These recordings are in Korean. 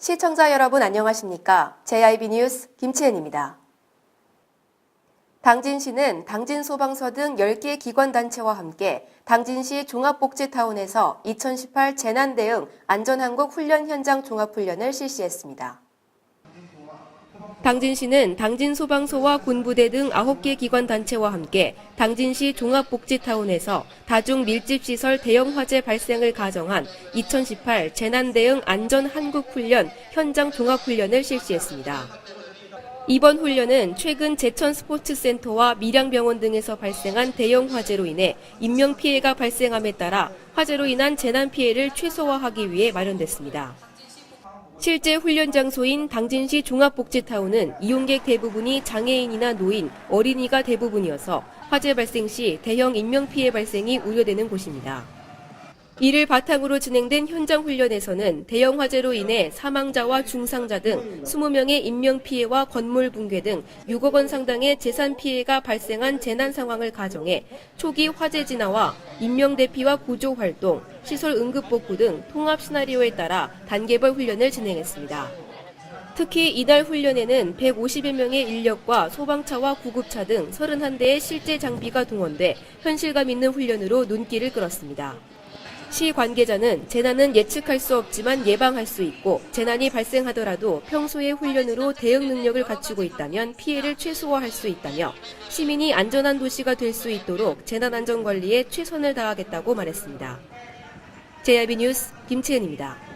시청자 여러분 안녕하십니까? JIB 뉴스 김치은입니다. 당진시는 당진소방서 등 10개 기관단체와 함께 당진시 종합복지타운에서 2018 재난대응 안전항공 훈련 현장 종합훈련을 실시했습니다. 당진시는 당진소방서와 군부대 등 9개 기관단체와 함께 당진시 종합복지타운에서 다중밀집시설 대형 화재 발생을 가정한 2018 재난대응 안전한국훈련 현장 종합훈련을 실시했습니다. 이번 훈련은 최근 제천스포츠센터와 밀양병원 등에서 발생한 대형 화재로 인해 인명피해가 발생함에 따라 화재로 인한 재난피해를 최소화하기 위해 마련됐습니다. 실제 훈련 장소인 당진시 종합복지타운은 이용객 대부분이 장애인이나 노인, 어린이가 대부분이어서 화재 발생 시 대형 인명피해 발생이 우려되는 곳입니다. 이를 바탕으로 진행된 현장 훈련에서는 대형 화재로 인해 사망자와 중상자 등 20명의 인명피해와 건물 붕괴 등 6억 원 상당의 재산 피해가 발생한 재난 상황을 가정해 초기 화재 진화와 인명대피와 구조 활동, 시설 응급복구 등 통합 시나리오에 따라 단계별 훈련을 진행했습니다. 특히 이날 훈련에는 150여 명의 인력과 소방차와 구급차 등 31대의 실제 장비가 동원돼 현실감 있는 훈련으로 눈길을 끌었습니다. 시 관계자는 재난은 예측할 수 없지만 예방할 수 있고 재난이 발생하더라도 평소의 훈련으로 대응 능력을 갖추고 있다면 피해를 최소화할 수 있다며 시민이 안전한 도시가 될 수 있도록 재난안전관리에 최선을 다하겠다고 말했습니다. JIB 뉴스 김치은입니다.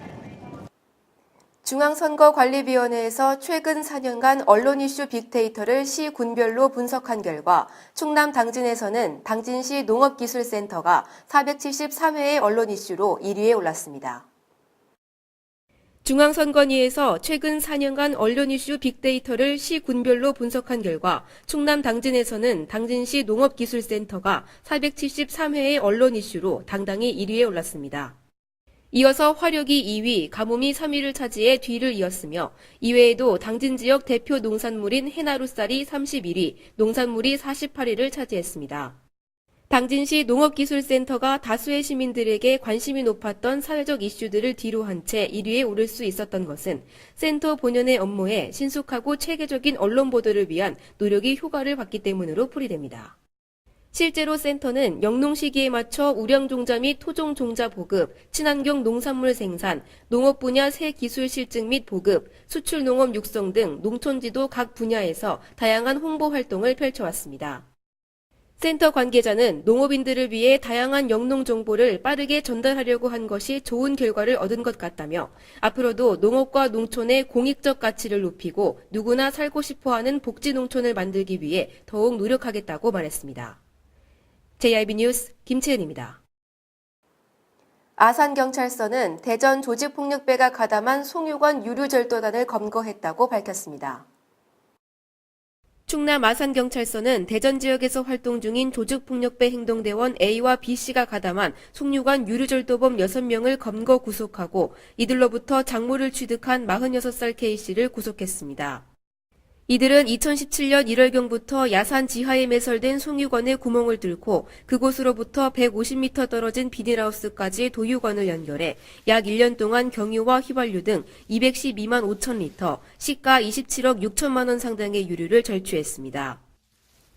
중앙선거관리위원회에서 최근 4년간 언론 이슈 빅데이터를 시 군별로 분석한 결과 충남 당진에서는 당진시 농업기술센터가 473회의 언론 이슈로 1위에 올랐습니다. 중앙선관위에서 최근 4년간 언론 이슈 빅데이터를 시 군별로 분석한 결과 충남 당진에서는 당진시 농업기술센터가 473회의 언론 이슈로 당당히 1위에 올랐습니다. 이어서 화력이 2위, 가뭄이 3위를 차지해 뒤를 이었으며 이외에도 당진 지역 대표 농산물인 해나루쌀이 31위, 농산물이 48위를 차지했습니다. 당진시 농업기술센터가 다수의 시민들에게 관심이 높았던 사회적 이슈들을 뒤로한 채 1위에 오를 수 있었던 것은 센터 본연의 업무에 신속하고 체계적인 언론 보도를 위한 노력이 효과를 봤기 때문으로 풀이됩니다. 실제로 센터는 영농 시기에 맞춰 우량종자 및 토종종자 보급, 친환경 농산물 생산, 농업 분야 새 기술 실증 및 보급, 수출 농업 육성 등 농촌지도 각 분야에서 다양한 홍보 활동을 펼쳐왔습니다. 센터 관계자는 농업인들을 위해 다양한 영농 정보를 빠르게 전달하려고 한 것이 좋은 결과를 얻은 것 같다며 앞으로도 농업과 농촌의 공익적 가치를 높이고 누구나 살고 싶어하는 복지농촌을 만들기 위해 더욱 노력하겠다고 말했습니다. JIB 뉴스 김채은입니다. 아산경찰서는 대전 조직폭력배가 가담한 송유관 유류절도단을 검거했다고 밝혔습니다. 충남 아산경찰서는 대전 지역에서 활동 중인 조직폭력배 행동대원 A와 B씨가 가담한 송유관 유류절도범 6명을 검거 구속하고 이들로부터 작물을 취득한 46살 K씨를 구속했습니다. 이들은 2017년 1월경부터 야산 지하에 매설된 송유관의 구멍을 뚫고 그곳으로부터 150m 떨어진 비닐하우스까지 도유관을 연결해 약 1년 동안 경유와 휘발유 등 212만 5천 리터, 시가 27억 6천만 원 상당의 유류를 절취했습니다.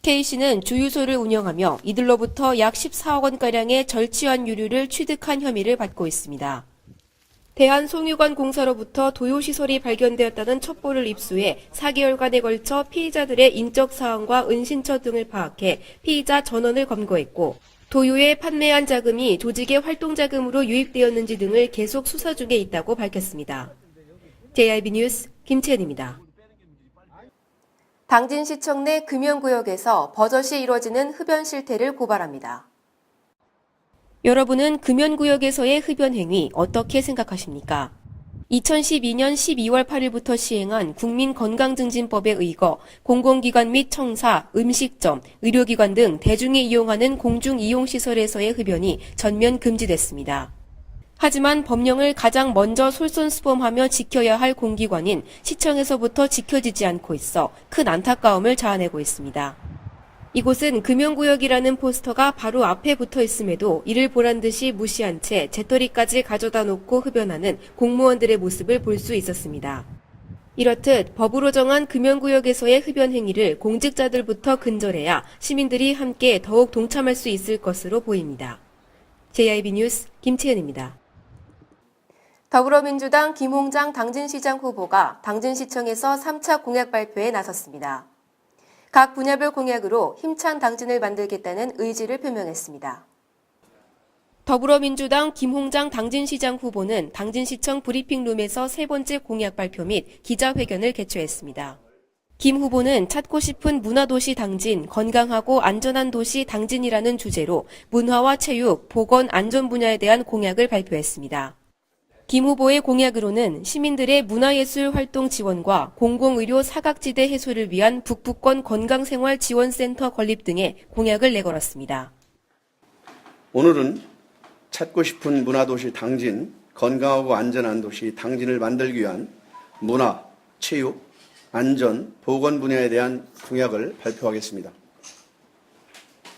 K씨는 주유소를 운영하며 이들로부터 약 14억 원가량의 절취한 유류를 취득한 혐의를 받고 있습니다. 대한송유관공사로부터 도요시설이 발견되었다는 첩보를 입수해 4개월간에 걸쳐 피의자들의 인적 사항과 은신처 등을 파악해 피의자 전원을 검거했고 도요에 판매한 자금이 조직의 활동자금으로 유입되었는지 등을 계속 수사 중에 있다고 밝혔습니다. JIB 뉴스 김채은입니다. 당진시청 내 금연구역에서 버젓이 이뤄지는 흡연 실태를 고발합니다. 여러분은 금연구역에서의 흡연 행위 어떻게 생각하십니까? 2012년 12월 8일부터 시행한 국민건강증진법에 의거 공공기관 및 청사, 음식점, 의료기관 등 대중이 이용하는 공중이용시설에서의 흡연이 전면 금지됐습니다. 하지만 법령을 가장 먼저 솔선수범하며 지켜야 할 공기관인 시청에서부터 지켜지지 않고 있어 큰 안타까움을 자아내고 있습니다. 이곳은 금연구역이라는 포스터가 바로 앞에 붙어 있음에도 이를 보란 듯이 무시한 채 재떨이까지 가져다 놓고 흡연하는 공무원들의 모습을 볼 수 있었습니다. 이렇듯 법으로 정한 금연구역에서의 흡연 행위를 공직자들부터 근절해야 시민들이 함께 더욱 동참할 수 있을 것으로 보입니다. JIB 뉴스 김채은입니다. 더불어민주당 김홍장 당진시장 후보가 당진시청에서 3차 공약 발표에 나섰습니다. 각 분야별 공약으로 힘찬 당진을 만들겠다는 의지를 표명했습니다. 더불어민주당 김홍장 당진시장 후보는 당진시청 브리핑룸에서 세 번째 공약 발표 및 기자회견을 개최했습니다. 김 후보는 찾고 싶은 문화도시 당진, 건강하고 안전한 도시 당진이라는 주제로 문화와 체육, 보건, 안전 분야에 대한 공약을 발표했습니다. 김 후보의 공약으로는 시민들의 문화예술 활동 지원과 공공의료 사각지대 해소를 위한 북부권 건강생활지원센터 건립 등의 공약을 내걸었습니다. 오늘은 찾고 싶은 문화도시 당진, 건강하고 안전한 도시 당진을 만들기 위한 문화, 체육, 안전, 보건 분야에 대한 공약을 발표하겠습니다.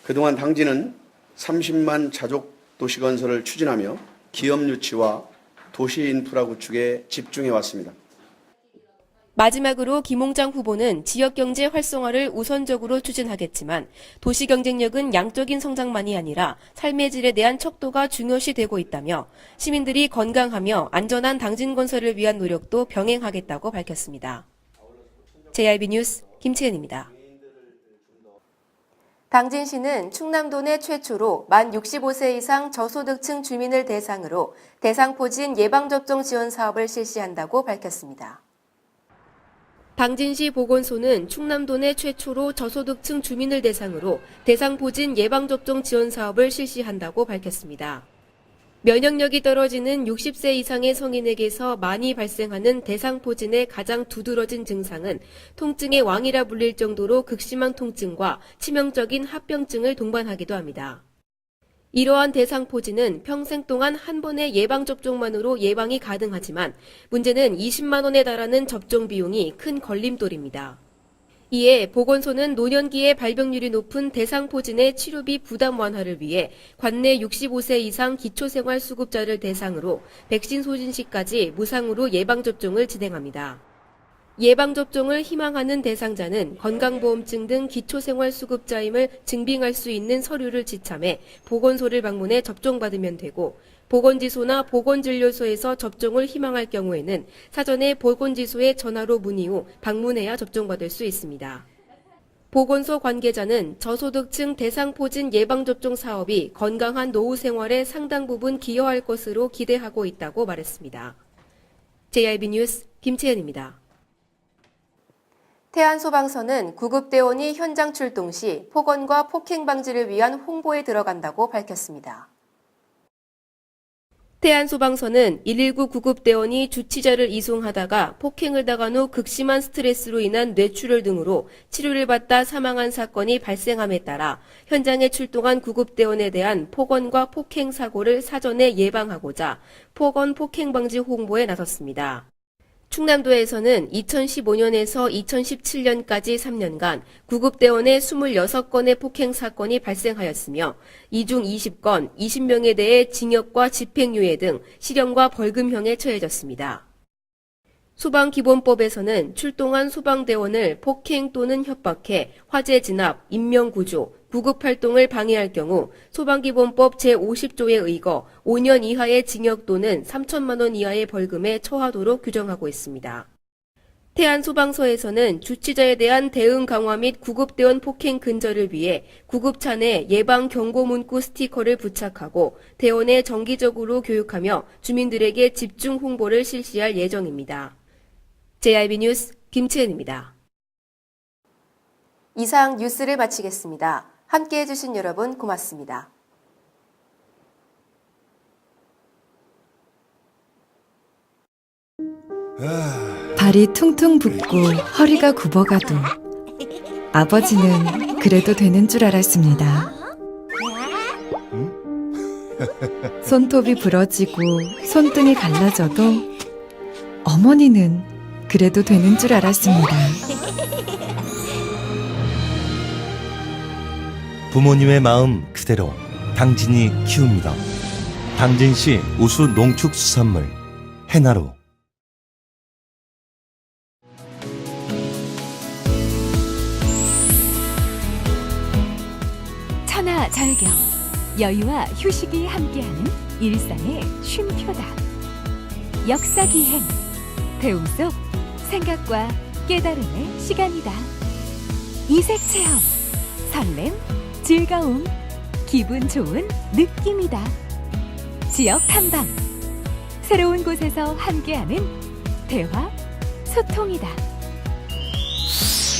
그동안 당진은 30만 자족 도시 건설을 추진하며 기업 유치와 도시 인프라 구축에 집중해 왔습니다. 마지막으로 김홍장 후보는 지역경제 활성화를 우선적으로 추진하겠지만 도시 경쟁력은 양적인 성장만이 아니라 삶의 질에 대한 척도가 중요시 되고 있다며 시민들이 건강하며 안전한 당진 건설을 위한 노력도 병행하겠다고 밝혔습니다. JIB 뉴스 김채은입니다. 당진시는 충남도 내 최초로 만 65세 이상 저소득층 주민을 대상으로 대상포진 예방접종 지원 사업을 실시한다고 밝혔습니다. 당진시 보건소는 충남도 내 최초로 저소득층 주민을 대상으로 대상포진 예방접종 지원 사업을 실시한다고 밝혔습니다. 면역력이 떨어지는 60세 이상의 성인에게서 많이 발생하는 대상포진의 가장 두드러진 증상은 통증의 왕이라 불릴 정도로 극심한 통증과 치명적인 합병증을 동반하기도 합니다. 이러한 대상포진은 평생 동안 한 번의 예방접종만으로 예방이 가능하지만 문제는 20만 원에 달하는 접종 비용이 큰 걸림돌입니다. 이에 보건소는 노년기에 발병률이 높은 대상포진의 치료비 부담 완화를 위해 관내 65세 이상 기초생활수급자를 대상으로 백신 소진 시까지 무상으로 예방접종을 진행합니다. 예방접종을 희망하는 대상자는 건강보험증 등 기초생활수급자임을 증빙할 수 있는 서류를 지참해 보건소를 방문해 접종받으면 되고 보건지소나 보건진료소에서 접종을 희망할 경우에는 사전에 보건지소에 전화로 문의 후 방문해야 접종받을 수 있습니다. 보건소 관계자는 저소득층 대상포진 예방접종 사업이 건강한 노후 생활에 상당 부분 기여할 것으로 기대하고 있다고 말했습니다. JIB 뉴스 김채은입니다. 태안소방서는 구급대원이 현장 출동 시 폭언과 폭행 방지를 위한 홍보에 들어간다고 밝혔습니다. 태안소방서는 119 구급대원이 주치자를 이송하다가 폭행을 당한 후 극심한 스트레스로 인한 뇌출혈 등으로 치료를 받다 사망한 사건이 발생함에 따라 현장에 출동한 구급대원에 대한 폭언과 폭행 사고를 사전에 예방하고자 폭언 폭행 방지 홍보에 나섰습니다. 충남도에서는 2015년에서 2017년까지 3년간 구급대원의 26건의 폭행 사건이 발생하였으며 이 중 20건, 20명에 대해 징역과 집행유예 등 실형과 벌금형에 처해졌습니다. 소방기본법에서는 출동한 소방대원을 폭행 또는 협박해 화재 진압, 인명구조, 구급활동을 방해할 경우 소방기본법 제50조에 의거 5년 이하의 징역 또는 3천만 원 이하의 벌금에 처하도록 규정하고 있습니다. 태안소방서에서는 주치자에 대한 대응 강화 및 구급대원 폭행 근절을 위해 구급차 내 예방 경고 문구 스티커를 부착하고 대원에 정기적으로 교육하며 주민들에게 집중 홍보를 실시할 예정입니다. JIB 뉴스 김채은입니다. 이상 뉴스를 마치겠습니다. 함께해 주신 여러분 고맙습니다. 발이 퉁퉁 붓고 허리가 굽어가도 아버지는 그래도 되는 줄 알았습니다. 손톱이 부러지고 손등이 갈라져도 어머니는 그래도 되는 줄 알았습니다. 부모님의 마음 그대로 당진이 키웁니다. 당진시 우수 농축수산물 해나루. 천하절경, 여유와 휴식이 함께하는 일상의 쉼표다. 역사기행, 배움 속 생각과 깨달음의 시간이다. 이색체험, 설렘, 즐거움, 기분 좋은 느낌이다. 지역탐방, 새로운 곳에서 함께하는 대화, 소통이다.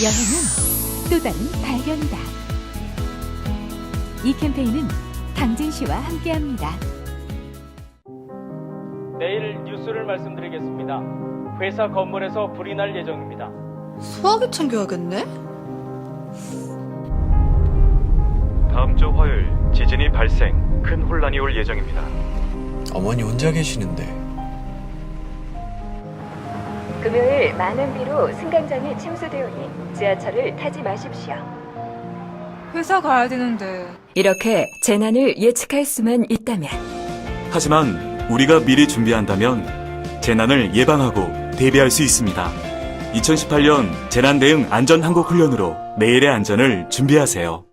여행은 또 다른 발견이다. 이 캠페인은 당진시와 함께합니다. 내일 뉴스를 말씀드리겠습니다. 회사 건물에서 불이 날 예정입니다. 소화기 챙겨야겠네? 다음 주 화요일 지진이 발생, 큰 혼란이 올 예정입니다. 어머니 혼자 계시는데. 금요일 많은 비로 승강장이 침수되오니 지하철을 타지 마십시오. 회사 가야 되는데. 이렇게 재난을 예측할 수만 있다면 하지만 우리가 미리 준비한다면 재난을 예방하고 대비할 수 있습니다. 2018년 재난 대응 안전 항공 훈련으로 내일의 안전을 준비하세요.